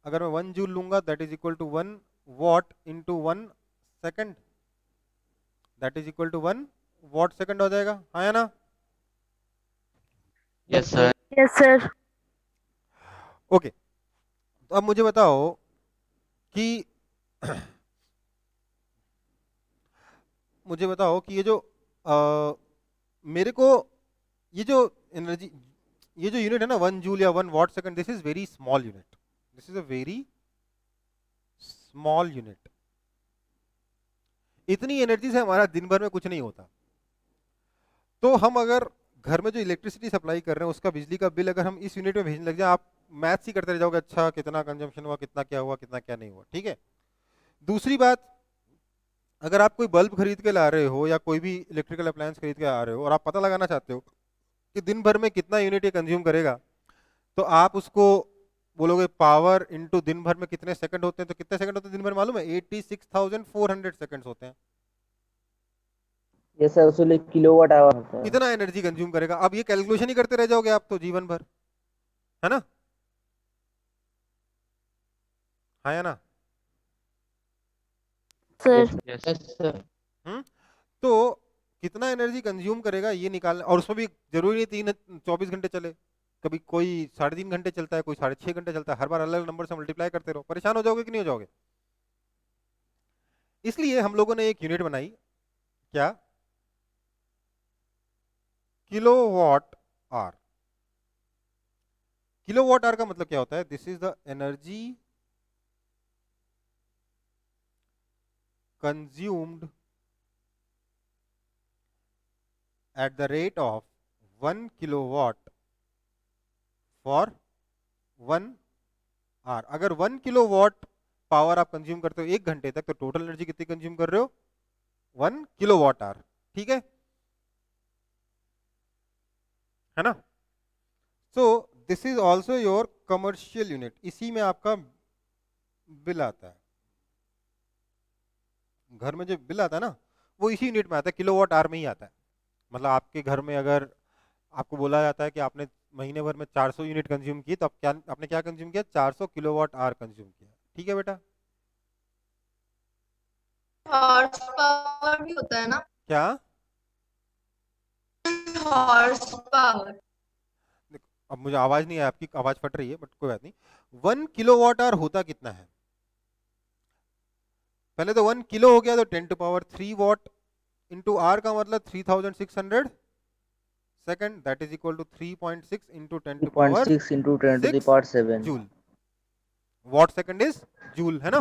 अगर मैं 1 जूल लूंगा that is equal to 1 watt into 1 second, that is equal to 1 watt second हो जाएगा, हाँ या ना?
Yes, sir.
Yes, sir.
Okay, तो अब मुझे बताओ कि मुझे बताओ कि ये जो मेरे को ये जो एनर्जी, ये जो यूनिट है ना 1 जूल या 1 watt second, this is very small unit, this is a very small unit. इतनी एनर्जी से हमारा दिन भर में कुछ नहीं होता। तो हम अगर घर में जो इलेक्ट्रिसिटी सप्लाई कर रहे हैं उसका बिजली का बिल अगर हम इस यूनिट में भेजने लग जाए, आप मैथ्स ही करते रह जाओगे, अच्छा कितना कंजम्पशन हुआ, कितना क्या हुआ, कितना क्या नहीं हुआ। ठीक है, दूसरी बात, अगर आप कोई बल्ब खरीद के ला रहे हो या कोई भी इलेक्ट्रिकल अप्लायंस खरीद के आ रहे हो और आप पता लगाना चाहते हो कि दिन भर में कितना यूनिट ये कंज्यूम करेगा, तो आप उसको बोलोगे पावर इनटू दिन भर में कितने सेकंड होते हैं। तो कितने सेकंड होते हैं दिन भर मालूम है? 86,400 सेकंड्स होते हैं।
यस सर, उसके किलोवाट आवर होता है।
कितना एनर्जी कंज्यूम करेगा? अब ये कैलकुलेशन ही करते रह जाओगे आप तो जीवन भर, है ना? हाँ या ना?
Sir.
Yes.
Yes sir.
तो कितना एनर्जी कंज्यूम करेगा ये निकालना, और उसमें भी जरूरी नहीं 24 घंटे चले, कभी कोई 3.5 घंटे चलता है, कोई 6.5 घंटे चलता है, हर बार अलग नंबर से मल्टीप्लाई करते रहो, परेशान हो जाओगे कि नहीं हो जाओगे? इसलिए हम लोगों ने एक यूनिट बनाई, क्या? Kilowatt hour. किलोवाट आवर का मतलब क्या होता है? This is the energy consumed at the rate of 1 kilowatt for 1 hour। अगर 1 किलोवाट पावर आप कंज्यूम करते हो 1 घंटे तक, तो टोटल एनर्जी कितनी कंज्यूम कर रहे हो? 1 किलोवाट आवर। ठीक है ना? So this is also your commercial unit, इसी में आपका बिल आता है। घर में जो बिल आता है ना वो इसी यूनिट में आता है, किलोवाट आवर में ही आता है। मतलब आपके घर में अगर आपको बोला जाता है कि आपने महीने भर में 400 यूनिट कंज्यूम की, तो आपने क्या कंज्यूम किया? 400 किलोवाट आवर कंज्यूम किया। ठीक है बेटा?
हॉर्स पावर भी होता है ना?
क्या?
Horse power.
अब मुझे आवाज नहीं है, आपकी आवाज फट रही है, बट कोई बात नहीं। 1 किलोवाट आवर होता कितना है? पहले तो 1 किलो हो गया तो 10⁻³ वॉट इंटू आर का मतलब 3600 second, that is equal to 3.6 into 10⁻⁶
3.6 into 10 to the power 7
जूल। वॉट सेकंड इज जूल, है ना।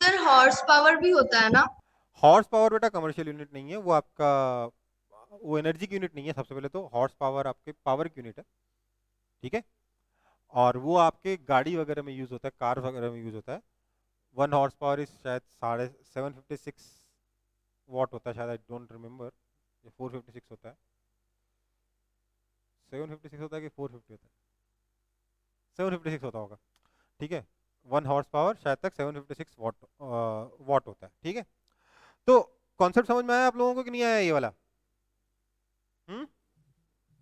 सर हॉर्स पावर भी होता है ना?
हॉर्स पावर बेटा कमर्शियल यूनिट नहीं है, वो आपका वो एनर्जी की यूनिट नहीं है। सबसे पहले तो हॉर्स पावर आपके पावर की यूनिट है, ठीक है, और वो आपके गाड़ी वगैरह में यूज होता है, कार वगैरह में यूज होता है। 1 हॉर्स पावर इज शायद 756 वॉट होता है शायद, आई डोंट रिमेम्बर, 456 होता है, 756 होता है कि 450 होता है, 756 होता होगा, ठीक है। 1 हॉर्स पावर शायद तक 756 वॉट होता है, ठीक है। तो कॉन्सेप्ट समझ में आया आप लोगों को कि नहीं आया ये वाला?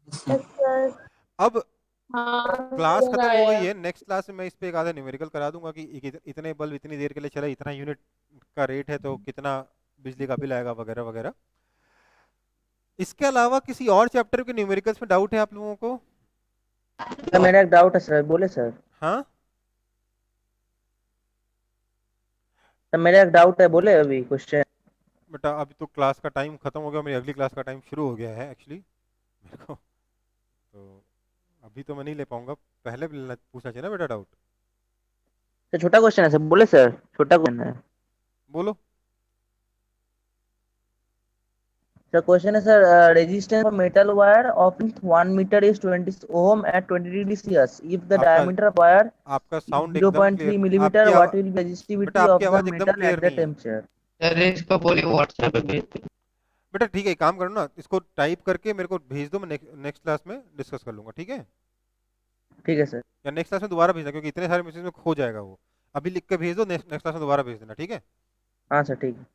Yes sir.
अब
हाँ
क्लास
सर
खत्म हो
आया।
गई है, नेक्स्ट क्लास में मैं इस पे एक आधा न्यूमेरिकल करा दूंगा कि इतने बल्ब इतनी देर के लिए चला, इतना यूनिट का रेट है तो कितना बिजली का बिल आएगा वगैरह वगैरह। इसके अलावा किसी और चैप्टर के न्यूमेरिकल्स में डाउट है आप लोगों को?
सर मेरा एक डाउट है सर, बोले सर।
हाँ
सर मेरा एक डाउट है, बोले अभी क्वेश्चन।
बेटा अभी तो क्लास का टाइम खत्म हो गया, मेरी अगली क्लास का टाइम शुरू हो गया है एक्चुअली मेरे को, तो अभी तो मैं नहीं ले पाऊंगा, पहले भी पूछना चाहिए ना बेटा डाउट।
सर छोटा क्वेश्चन है सर, बोले सर छोटा क्वेश्चन है।
बोलो।
सर क्वेश्चन है sir, resistance of metal wire of 1 metre is 20 ohm at 20 degree Celsius if the
आपका
डायमीटर ऑफ वायर
आपका साउंड एकदम
0.3
क्लियर,
मिलीमीटर,
आपकी
व्हाट विल बी रेजिस्टिविटी
बेटा
ऑफ
आपकी
द
आवाज एकदम
मेटल
क्लियर
एट द
नहीं है।
टेम्परेचर।
सर इसको बोलिए व्हाट्सएप पे भेज दो।
बेटा ठीक है, एक काम करो ना, इसको टाइप करके मेरे को भेज दो, मैं नेक्स्ट क्लास में डिस्कस कर लूंगा, ठीक है।
ठीक है सर।
या नेक्स्ट क्लास में दोबारा भेजना, क्योंकि इतने सारे मैसेज में खो जाएगा वो। अभी लिख के भेज दो, नेक्स्ट क्लास में दोबारा भेज देना, ठीक है।
हाँ सर ठीक है।